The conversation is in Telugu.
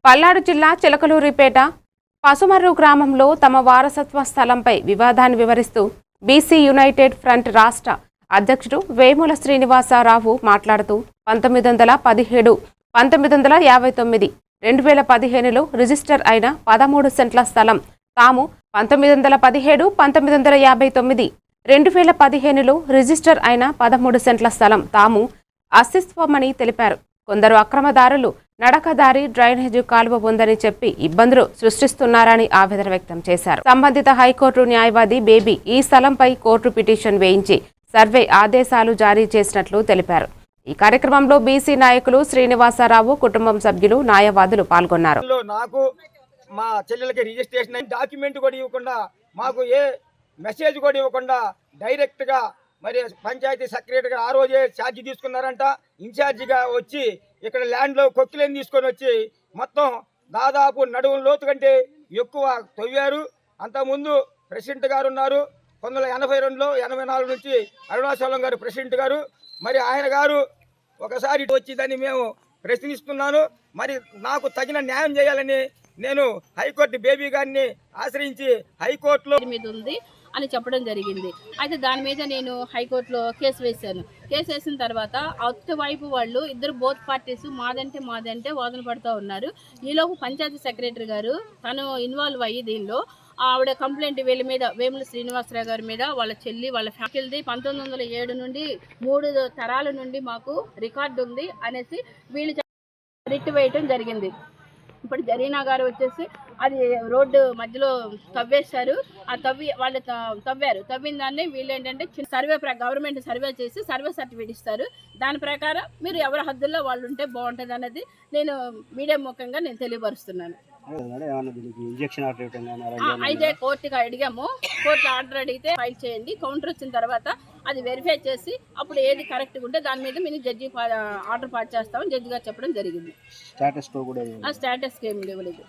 పల్నాడు జిల్లా చిలకలూరిపేట పసుమర్రు గ్రామంలో తమ వారసత్వ స్థలంపై వివాదాన్ని వివరిస్తూ బీసీ యునైటెడ్ ఫ్రంట్ రాష్ట్ర అధ్యక్షుడు వేముల శ్రీనివాసరావు మాట్లాడుతూ 1917, 1959, 2015లో రిజిస్టర్ అయిన 13 సెంట్ల స్థలం తాము 1917, 1959, 2015లో రిజిస్టర్ అయిన 13 సెంట్ల స్థలం తాము అస్తిత్వమని తెలిపారు. కొందరు అక్రమదారులు నడకదారి డ్రైనేజీ కాలువ ఉందని చెప్పి ఇబ్బందులు సృష్టిస్తున్నారని ఆవేదన వ్యక్తం చేశారు. సంబంధిత హైకోర్టు న్యాయవాది బేబీ ఈ స్థలంపై కోర్టు పిటిషన్ వేయించి సర్వే ఆదేశాలు జారీ చేసినట్లు తెలిపారు. ఈ కార్యక్రమంలో బీసీ నాయకులు శ్రీనివాసరావు, కుటుంబం సభ్యులు, న్యాయవాదులు పాల్గొన్నారు. నాకు మా చెల్లెలకి రిజిస్ట్రేషన్ డాక్యుమెంట్ కూడా ఇవ్వకుండా, మాకు ఏ మెసేజ్ కూడా ఇవ్వకుండా డైరెక్ట్గా మరి పంచాయతీ సెక్రటరీగా ఆ రోజే ఛార్జీ తీసుకున్నారంట. ఇన్ఛార్జిగా వచ్చి ఇక్కడ ల్యాండ్లో కొక్కిలేని తీసుకొని వచ్చి మొత్తం దాదాపు నడుము లోతు కంటే ఎక్కువ తవ్వారు. అంతకుముందు ప్రెసిడెంట్ గారు ఉన్నారు 1982లో, 84 నుంచి అరుణాచలం గారు ప్రెసిడెంట్ గారు. మరి ఆయన గారు ఒకసారి వచ్చి దాన్ని మేము ప్రశ్నిస్తున్నాను. మరి నాకు తగిన న్యాయం చేయాలని నేను హైకోర్టు బేబీ గారిని ఆశ్రయించి హైకోర్టులో మీద ఉంది అని చెప్పడం జరిగింది. అయితే దాని మీద నేను హైకోర్టులో కేసు వేశాను. కేసు వేసిన తర్వాత అటువైపు వాళ్ళు ఇద్దరు బోత్ పార్టీస్ మాదంటే వాదన పడుతూ ఉన్నారు. ఈలోపు పంచాయతీ సెక్రటరీ గారు తను ఇన్వాల్వ్ అయ్యి దీనిలో ఆవిడ కంప్లైంట్ వీళ్ళ మీద వేముల శ్రీనివాసరావు గారి మీద, వాళ్ళ చెల్లి, వాళ్ళ ఫ్యామిలీ 1907 నుండి 3 తరాల నుండి మాకు రికార్డు ఉంది అనేసి వీళ్ళు రిట్ వేయటం జరిగింది. ఇప్పుడు జరీనా గారు వచ్చేసి అది రోడ్డు మధ్యలో తవ్వేశారు. ఆ వాళ్ళు తవ్విన దాన్ని వీళ్ళు ఏంటంటే సర్వే గవర్నమెంట్ సర్వే చేసి సర్వే సర్టిఫికేట్ ఇస్తారు. దాని ప్రకారం మీరు ఎవరి హద్దుల్లో వాళ్ళు ఉంటే బాగుంటుంది అనేది నేను మీడియా ముఖంగా నేను తెలియపరుస్తున్నాను. అయితే కోర్టుకి అడిగాము. కోర్టు ఆర్డర్ అడిగితే ఫైల్ చేయండి, కౌంటర్ వచ్చిన తర్వాత అది వెరిఫై చేసి అప్పుడు ఏది కరెక్ట్గా ఉంటే దాని మీద మీరు జడ్జి ఆర్డర్ పాస్ చేస్తామని జడ్జి గారు చెప్పడం జరిగింది. స్టేటస్ ఏమి ఇవ్వలేదు.